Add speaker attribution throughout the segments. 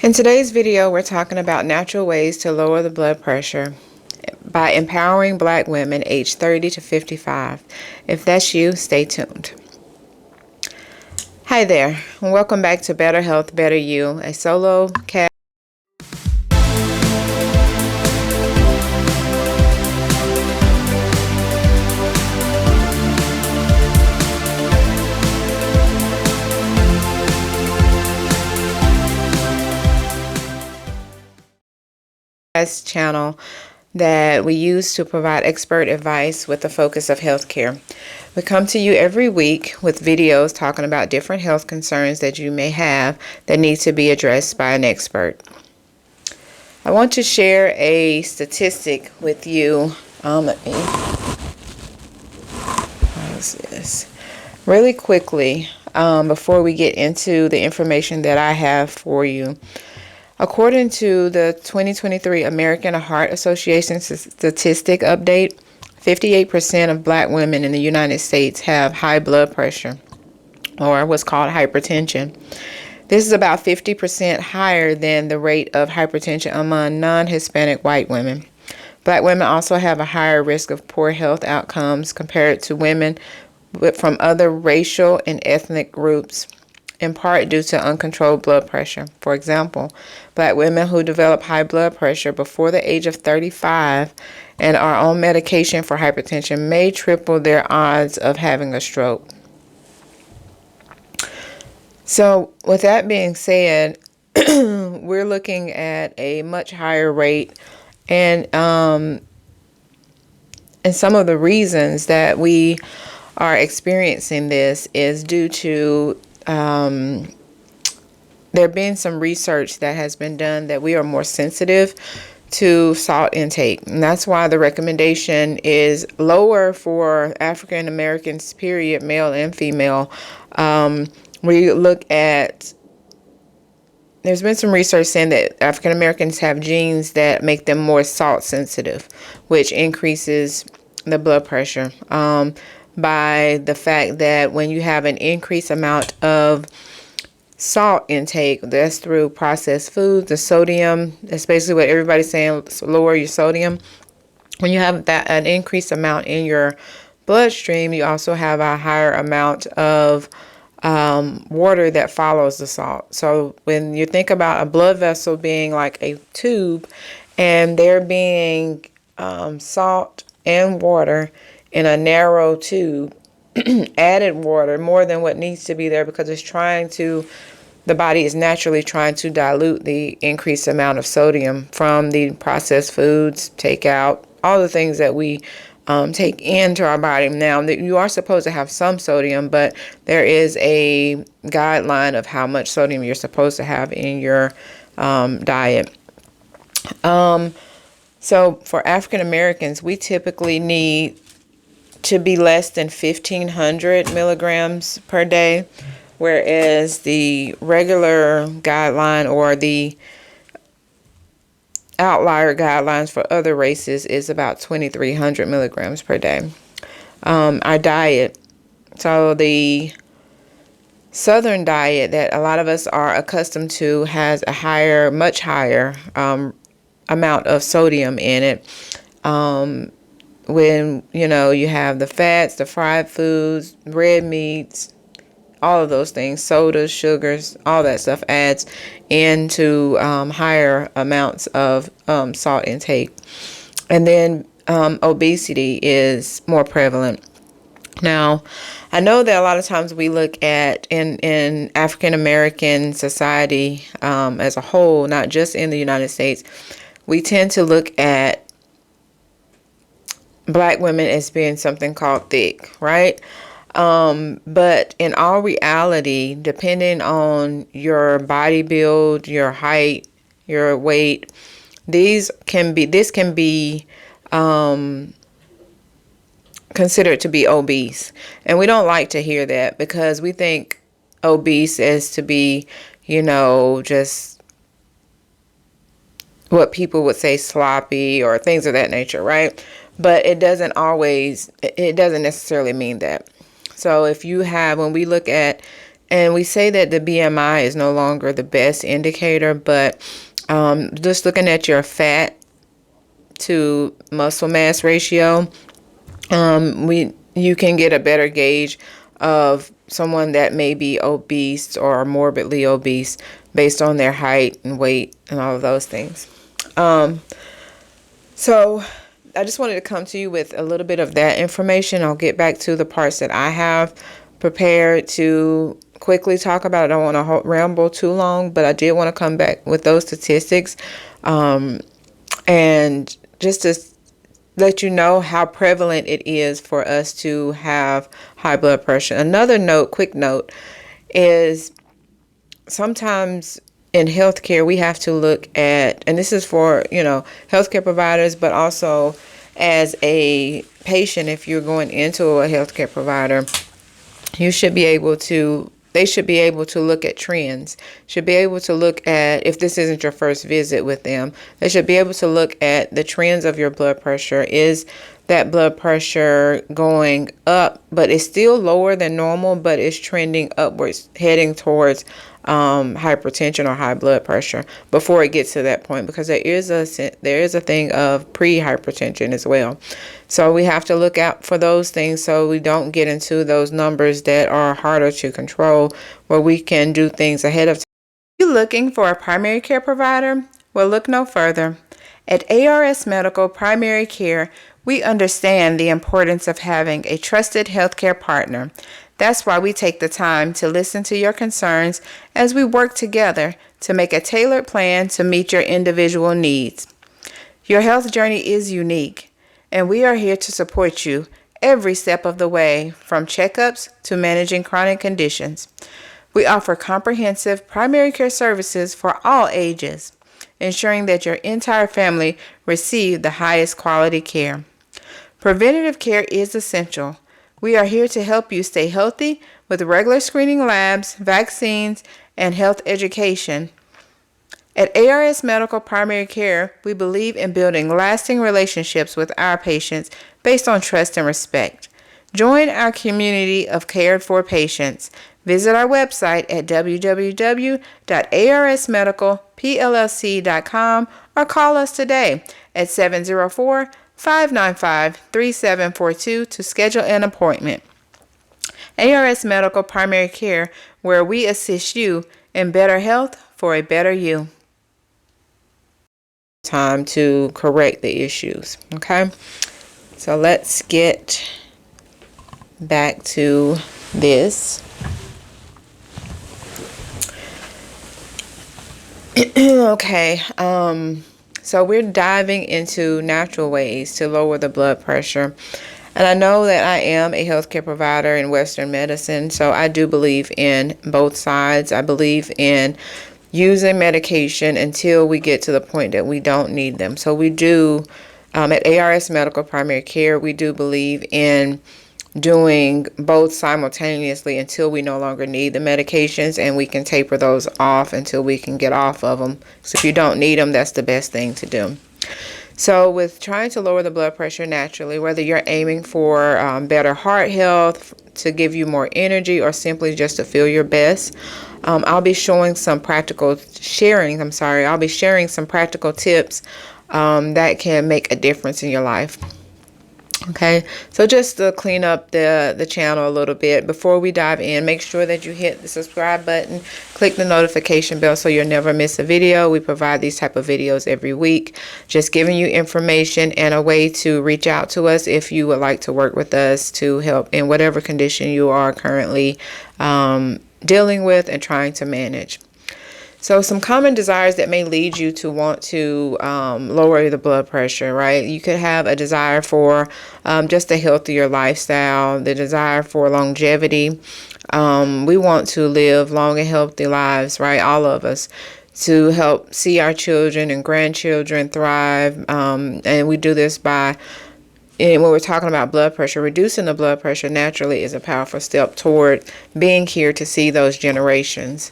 Speaker 1: In today's video, we're talking about natural ways to lower the blood pressure by empowering Black women aged 30 to 55. If that's you, stay tuned. Hi there, and welcome back to Better Health, Better You, a solo cast channel that we use to provide expert advice with the focus of healthcare. We come to you every week with videos talking about different health concerns that you may have that need to be addressed by an expert. I want to share a statistic with you. Let me pause this really quickly before we get into the information that I have for you. According to the 2023 American Heart Association statistic update, 58% of Black women in the United States have high blood pressure, or what's called hypertension. This is about 50% higher than the rate of hypertension among non-Hispanic white women. Black women also have a higher risk of poor health outcomes compared to women from other racial and ethnic groups, in part due to uncontrolled blood pressure. For example, Black women who develop high blood pressure before the age of 35 and are on medication for hypertension may triple their odds of having a stroke. So with that being said, we're looking at a much higher rate, and some of the reasons that we are experiencing this is due to there being some research that has been done that we are more sensitive to salt intake. And that's why the recommendation is lower for African Americans, period, male and female. We look at, there's been some research saying that African Americans have genes that make them more salt sensitive, which increases the blood pressure by the fact that when you have an increased amount of salt intake, that's through processed foods, the sodium, that's basically what everybody's saying, lower your sodium. When you have that an increased amount in your bloodstream, you also have a higher amount of water that follows the salt. So when you think about a blood vessel being like a tube, and there being salt and water in a narrow tube, added water more than what needs to be there because the body is naturally trying to dilute the increased amount of sodium from the processed foods, takeout, all the things that we take into our body. Now, you are supposed to have some sodium, but there is a guideline of how much sodium you're supposed to have in your diet. So for African Americans, we typically need to be less than 1,500 milligrams per day, whereas the regular guideline or the outlier guidelines for other races is about 2,300 milligrams per day. Our diet, so the Southern diet that a lot of us are accustomed to has a much higher amount of sodium in it. When, you have the fats, the fried foods, red meats, all of those things, sodas, sugars, all that stuff adds into higher amounts of salt intake. And then obesity is more prevalent. Now, I know that a lot of times we look at in African American society as a whole, not just in the United States, we tend to look at Black women as being something called thick, right? But in all reality, depending on your body build, your height, your weight, this can be considered to be obese. And we don't like to hear that because we think obese as to be, just what people would say sloppy or things of that nature, right? But it doesn't necessarily mean that. So if you have, when we look at And we say that the BMI is no longer the best indicator, but just looking at your fat to muscle mass ratio, you can get a better gauge of someone that may be obese or morbidly obese based on their height and weight and all of those things. So I just wanted to come to you with a little bit of that information. I'll get back to the parts that I have prepared to quickly talk about. I don't want to ramble too long, but I did want to come back with those statistics and just to let you know how prevalent it is for us to have high blood pressure. Another note, quick note, is sometimes in healthcare we have to look at, and this is for, healthcare providers, but also as a patient, if you're going into a healthcare provider, they should be able to look at trends, should be able to look at, if this isn't your first visit with them, they should be able to look at the trends of your blood pressure. Is that blood pressure going up, but it's still lower than normal, but it's trending upwards, heading towards hypertension or high blood pressure before it gets to that point, because there is a thing of pre-hypertension as well. So we have to look out for those things so we don't get into those numbers that are harder to control, where we can do things ahead of time. Are you looking for a primary care provider? Well, look no further. At ARS Medical Primary Care, we understand the importance of having a trusted healthcare partner. That's why we take the time to listen to your concerns as we work together to make a tailored plan to meet your individual needs. Your health journey is unique, and we are here to support you every step of the way, from checkups to managing chronic conditions. We offer comprehensive primary care services for all ages, ensuring that your entire family receive the highest quality care. Preventative care is essential. We are here to help you stay healthy with regular screening labs, vaccines, and health education. At ARS Medical Primary Care, we believe in building lasting relationships with our patients based on trust and respect. Join our community of cared for patients. Visit our website at www.arsmedicalpllc.com or call us today at 704-595-3742 to schedule an appointment. ARS Medical Primary Care, where we assist you in better health for a better you. Time to correct the issues. Okay, so let's get back to this. Okay, so we're diving into natural ways to lower the blood pressure. And I know that I am a healthcare provider in Western medicine, so I do believe in both sides. I believe in using medication until we get to the point that we don't need them. So we do, at ARS Medical Primary Care, we do believe in doing both simultaneously until we no longer need the medications, and we can taper those off until we can get off of them. So if you don't need them, that's the best thing to do. So with trying to lower the blood pressure naturally, whether you're aiming for better heart health, to give you more energy, or simply just to feel your best, I'll be sharing some practical tips that can make a difference in your life. Okay, so just to clean up the channel a little bit, before we dive in, make sure that you hit the subscribe button, click the notification bell so you'll never miss a video. We provide these type of videos every week, just giving you information and a way to reach out to us if you would like to work with us to help in whatever condition you are currently dealing with and trying to manage. So some common desires that may lead you to want to lower the blood pressure, right? You could have a desire for just a healthier lifestyle, the desire for longevity. We want to live long and healthy lives, right? All of us, to help see our children and grandchildren thrive. And we do this by, and when we're talking about blood pressure, reducing the blood pressure naturally is a powerful step toward being here to see those generations.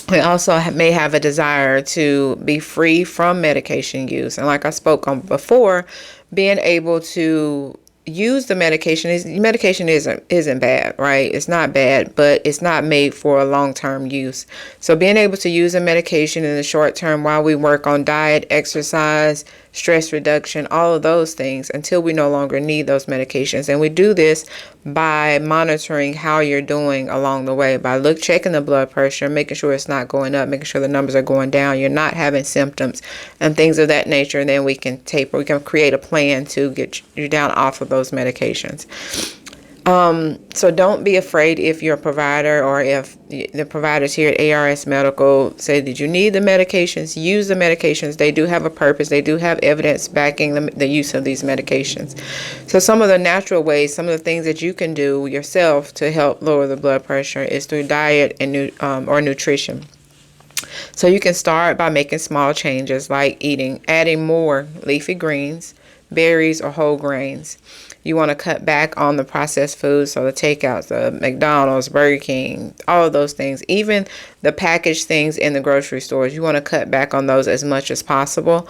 Speaker 1: We also may have a desire to be free from medication use. And like I spoke on before, being able to use the medication. Medication isn't bad, right? It's not bad, but it's not made for a long-term use. So being able to use a medication in the short term while we work on diet, exercise, stress reduction, all of those things until we no longer need those medications. And we do this by monitoring how you're doing along the way, by checking the blood pressure, making sure it's not going up, making sure the numbers are going down, you're not having symptoms and things of that nature. And then we can create a plan to get you down off of those medications. So don't be afraid if you're a provider or if the providers here at ARS Medical say that you need the medications. Use the medications. They do have a purpose. They do have evidence backing the use of these medications. So some of the natural ways, some of the things that you can do yourself to help lower the blood pressure is through diet and or nutrition. So you can start by making small changes like adding more leafy greens, berries, or whole grains. You want to cut back on the processed foods, so the takeouts, the McDonald's, Burger King, all of those things, even the packaged things in the grocery stores. You want to cut back on those as much as possible,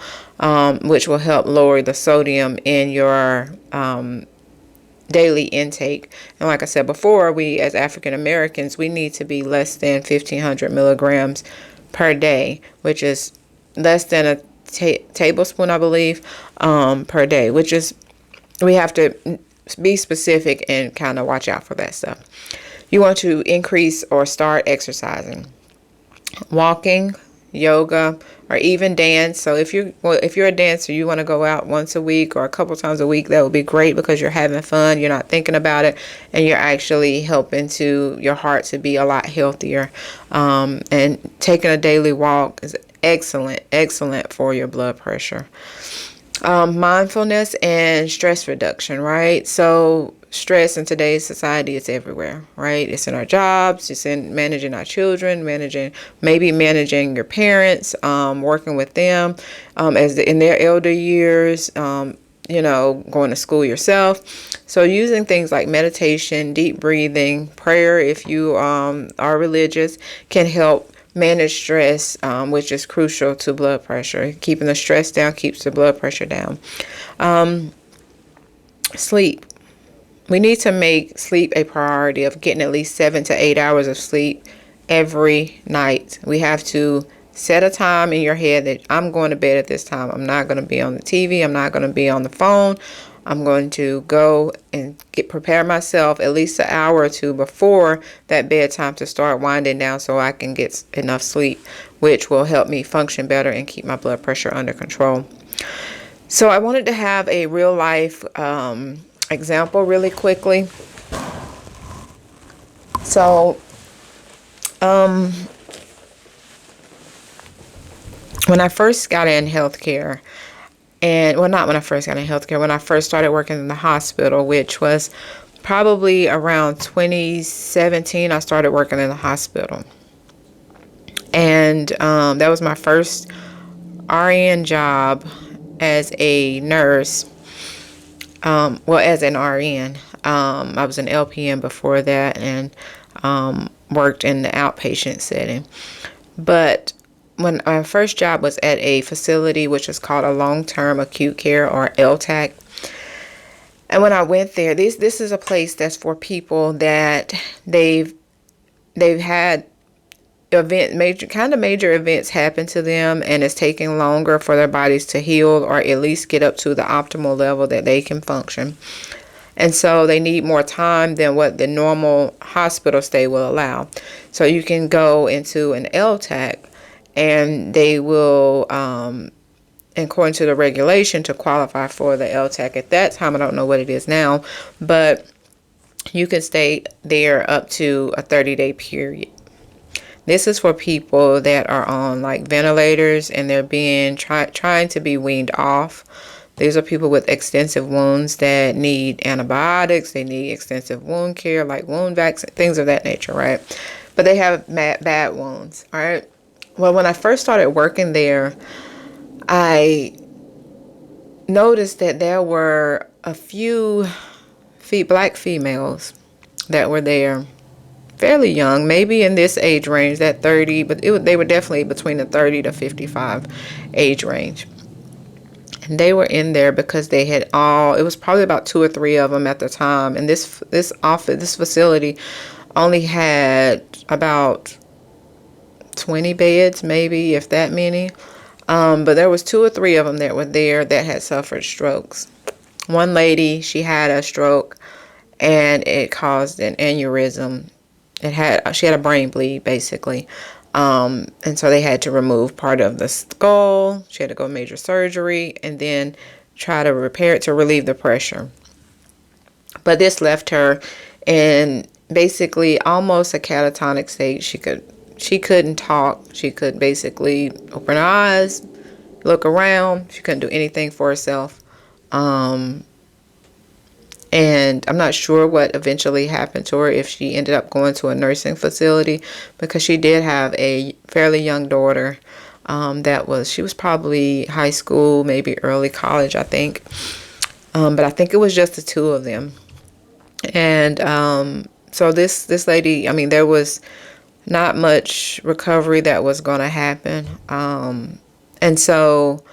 Speaker 1: which will help lower the sodium in your daily intake. And like I said before, we as African Americans, we need to be less than 1,500 milligrams per day, which is less than a tablespoon, I believe, per day, which is, we have to be specific and kind of watch out for that stuff. You want to increase or start exercising, walking, yoga, or even dance. So if you're a dancer, you want to go out once a week or a couple times a week, that would be great because you're having fun, you're not thinking about it, and you're actually helping your heart to be a lot healthier. And taking a daily walk is excellent for your blood pressure. Mindfulness and stress reduction, right? So stress in today's society is everywhere, right? It's in our jobs, it's in managing our children, managing your parents, working with them in their elder years, going to school yourself. So using things like meditation, deep breathing, prayer, if you are religious, can help manage stress, which is crucial to blood pressure. Keeping the stress down keeps the blood pressure down. Sleep. We need to make sleep a priority of getting at least 7 to 8 hours of sleep every night. We have to set a time in your head that I'm going to bed at this time. I'm not going to be on the TV. I'm not going to be on the phone. I'm going to go and prepare myself at least an hour or two before that bedtime to start winding down so I can get enough sleep, which will help me function better and keep my blood pressure under control. So I wanted to have a real life example really quickly. So when I first got in healthcare, not when I first got in healthcare, when I first started working in the hospital, which was probably around 2017, I started working in the hospital. And that was my first RN job as a nurse. As an RN. I was an LPN before that and worked in the outpatient setting. But when my first job was at a facility which is called a long-term acute care, or LTAC. And when I went there, this is a place that's for people that they've had major events happen to them, and it's taking longer for their bodies to heal or at least get up to the optimal level that they can function. And so they need more time than what the normal hospital stay will allow. So you can go into an LTAC, and they will, according to the regulation, to qualify for the LTAC at that time, I don't know what it is now, but you can stay there up to a 30-day period. This is for people that are on like ventilators and they're being trying to be weaned off. These are people with extensive wounds that need antibiotics. They need extensive wound care, like wound vaccine, things of that nature, right? But they have bad wounds, all right? Well, when I first started working there, I noticed that there were a few black females that were there, fairly young, maybe in this age range, that 30, but they were definitely between the 30 to 55 age range. And they were in there because they had all, it was probably about 2 or 3 of them at the time. And this facility only had about 20 beds, maybe, if that many. But there was 2 or 3 of them that were there that had suffered strokes. One lady, she had a stroke and it caused an aneurysm. She had a brain bleed, basically. And so they had to remove part of the skull. She had to go major surgery and then try to repair it to relieve the pressure. But this left her in basically almost a catatonic state. She couldn't talk. She could basically open her eyes, look around. She couldn't do anything for herself. And I'm not sure what eventually happened to her, if she ended up going to a nursing facility, because she did have a fairly young daughter. She was probably high school, maybe early college, I think. But I think it was just the 2 of them. And so this lady, I mean, there was not much recovery that was going to happen. And so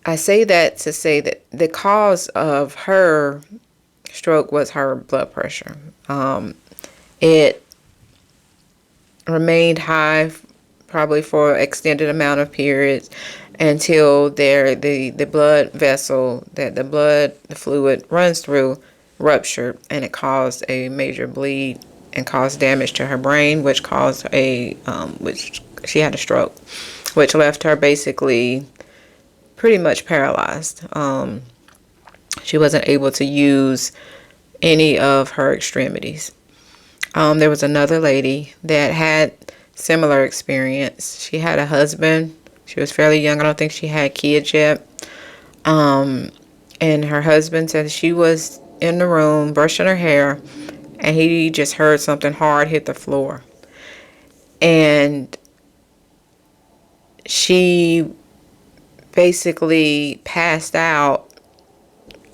Speaker 1: I say that to say that the cause of her stroke was her blood pressure. It remained high probably for an extended amount of periods until the blood vessel that the fluid runs through ruptured, and it caused a major bleed and caused damage to her brain, which which she had a stroke, which left her basically pretty much paralyzed. She wasn't able to use any of her extremities. There was another lady that had similar experience. She had a husband. She was fairly young. I don't think she had kids yet. And her husband said she was in the room brushing her hair, and he just heard something hard hit the floor. And she basically passed out.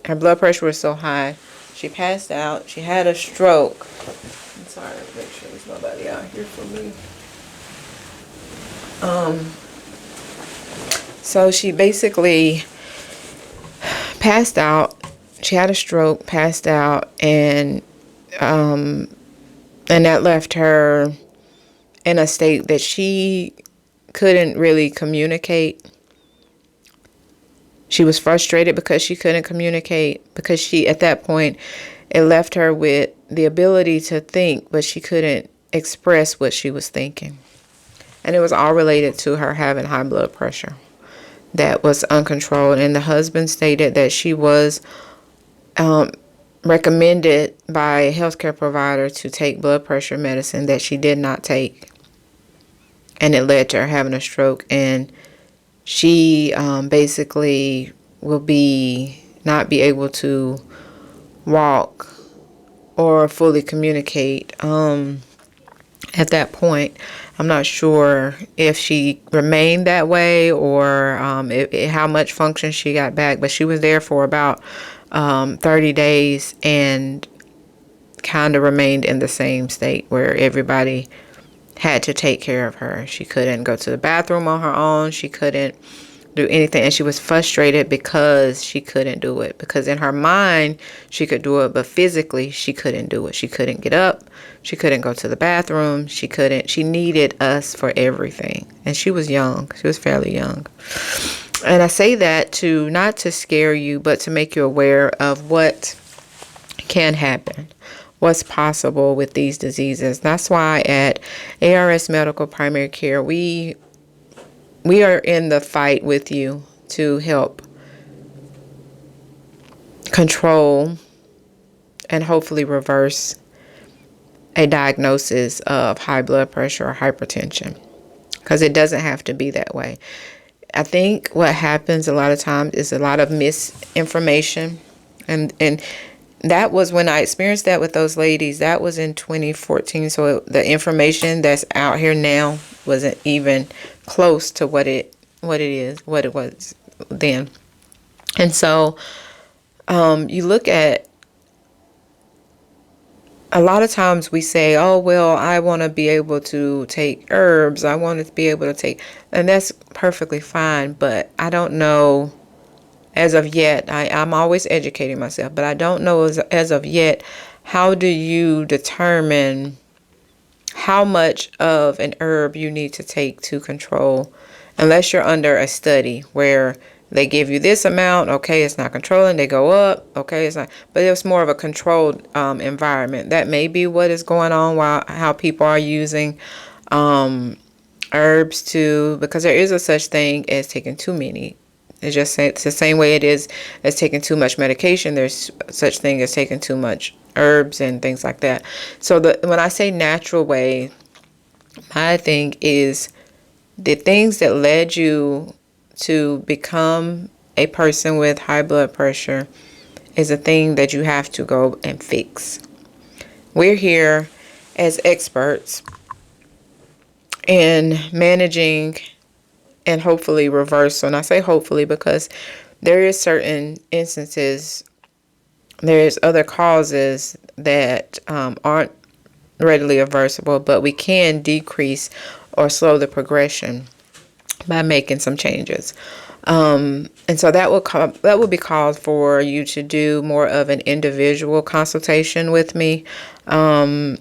Speaker 1: Her blood pressure was so high, she passed out. She had a stroke. I'm sorry, make sure there's nobody out here for me. So she basically passed out. She had a stroke, passed out, and that left her in a state that she couldn't really communicate. She was frustrated because she couldn't communicate, because at that point, it left her with the ability to think, but she couldn't express what she was thinking. And it was all related to her having high blood pressure that was uncontrolled. And the husband stated that she was recommended by a healthcare provider to take blood pressure medicine that she did not take. And it led to her having a stroke. And she basically will not be able to walk or fully communicate at that point. I'm not sure if she remained that way or how much function she got back, but she was there for about 30 days and kind of remained in the same state where everybody had to take care of her. She couldn't go to the bathroom on her own. She couldn't do anything. And she was frustrated because she couldn't do it. Because in her mind, she could do it, but physically, she couldn't do it. She couldn't get up. She couldn't go to the bathroom. She needed us for everything. And she was young. She was fairly young. And I say that not to scare you, but to make you aware of what can happen, what's possible with these diseases. That's why at ARS Medical Primary Care, we are in the fight with you to help control and hopefully reverse a diagnosis of high blood pressure or hypertension, because it doesn't have to be that way. I think what happens a lot of times is a lot of misinformation, and that was when I experienced that with those ladies. That was in 2014. So the information that's out here now wasn't even close to what it was then. And so you look at, a lot of times we say, oh, well, I want to be able to take herbs. I want to be able to take, and that's perfectly fine. But I don't know as of yet. I'm always educating myself, but I don't know as of yet, how do you determine how much of an herb you need to take to control, unless you're under a study where they give you this amount, okay, it's not controlling, they go up, okay, it's not, but it's more of a controlled environment. That may be what is going on, while how people are using herbs too, because there is a such thing as taking too many. It's the same way it is as taking too much medication. There's such thing as taking too much herbs and things like that. So when I say natural way, my thing is the things that led you to become a person with high blood pressure is a thing that you have to go and fix. We're here as experts in managing and hopefully reverse. And I say hopefully because there is certain instances, there's other causes that aren't readily reversible, but we can decrease or slow the progression by making some changes. And so that will be called for you to do more of an individual consultation with me, and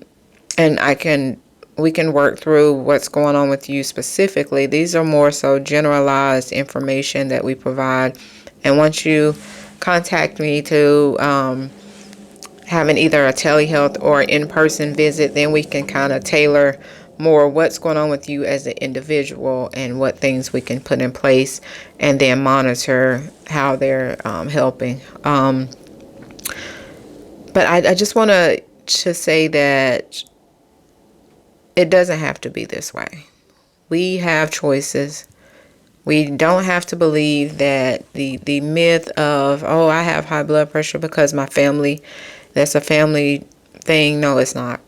Speaker 1: we can work through what's going on with you specifically. These are more so generalized information that we provide. And once you contact me to having either a telehealth or in-person visit, then we can kind of tailor more what's going on with you as an individual and what things we can put in place, and then monitor how they're helping. But I just want to say that it doesn't have to be this way. We have choices. We don't have to believe that the myth of, oh, I have high blood pressure because my family, that's a family thing. No, it's not.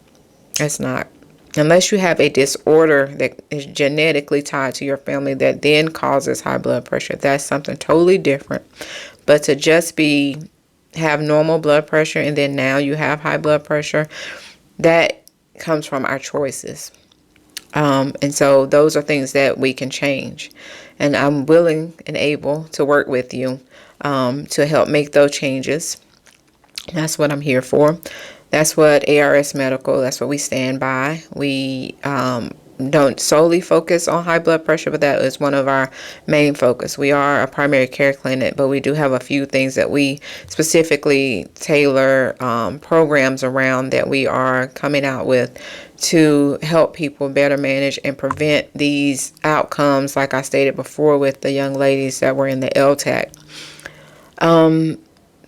Speaker 1: It's not. Unless you have a disorder that is genetically tied to your family that then causes high blood pressure, that's something totally different. But to just have normal blood pressure and then now you have high blood pressure, that comes from our choices. And so those are things that we can change. And I'm willing and able to work with you to help make those changes. That's what I'm here for. That's what ARS Medical, that's what we stand by. We don't solely focus on high blood pressure, but that is one of our main focus. We are a primary care clinic, but we do have a few things that we specifically tailor programs around that we are coming out with to help people better manage and prevent these outcomes, like I stated before with the young ladies that were in the LTAC.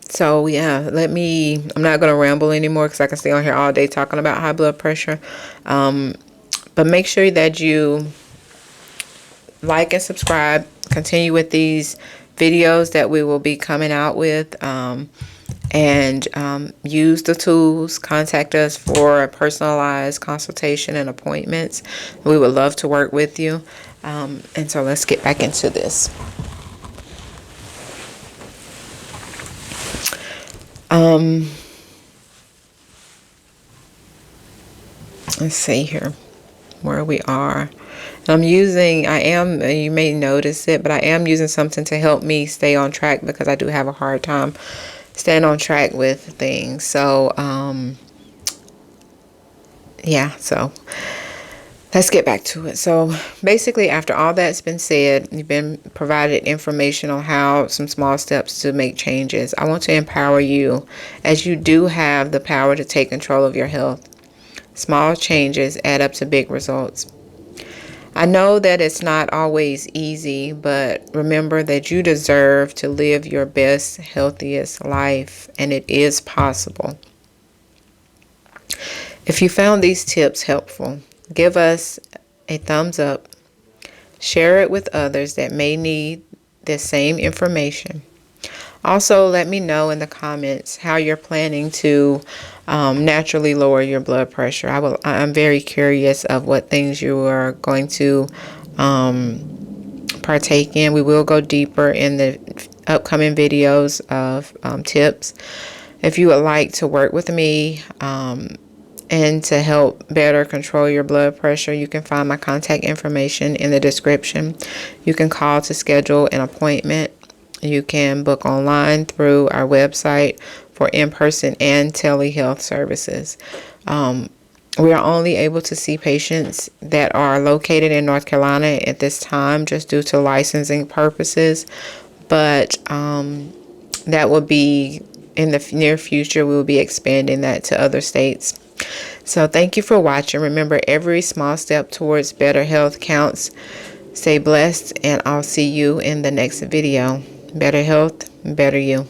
Speaker 1: So yeah, I'm not going to ramble anymore because I can stay on here all day talking about high blood pressure. But make sure that you like and subscribe. Continue with these videos that we will be coming out with. And use the tools. Contact us for a personalized consultation and appointments. We would love to work with you. And so let's get back into this. Let's see here where we are. You may notice it, but I am using something to help me stay on track because I do have a hard time staying on track with things. So, so let's get back to it. So basically, after all that's been said, you've been provided information on how some small steps to make changes. I want to empower you, as you do have the power to take control of your health. Small changes add up to big results. I know that it's not always easy, but remember that you deserve to live your best, healthiest life, and it is possible. If you found these tips helpful, give us a thumbs up. Share it with others that may need the same information. Also, let me know in the comments how you're planning to naturally lower your blood pressure. I'm very curious of what things you are going to partake in. We will go deeper in the upcoming videos of tips. If you would like to work with me and to help better control your blood pressure, you can find my contact information in the description. You can call to schedule an appointment. You can book online through our website for in-person and telehealth services. We are only able to see patients that are located in North Carolina at this time just due to licensing purposes, but that will be in the near future. We will be expanding that to other states. So thank you for watching. Remember, every small step towards better health counts. Stay blessed, and I'll see you in the next video. Better health, better you.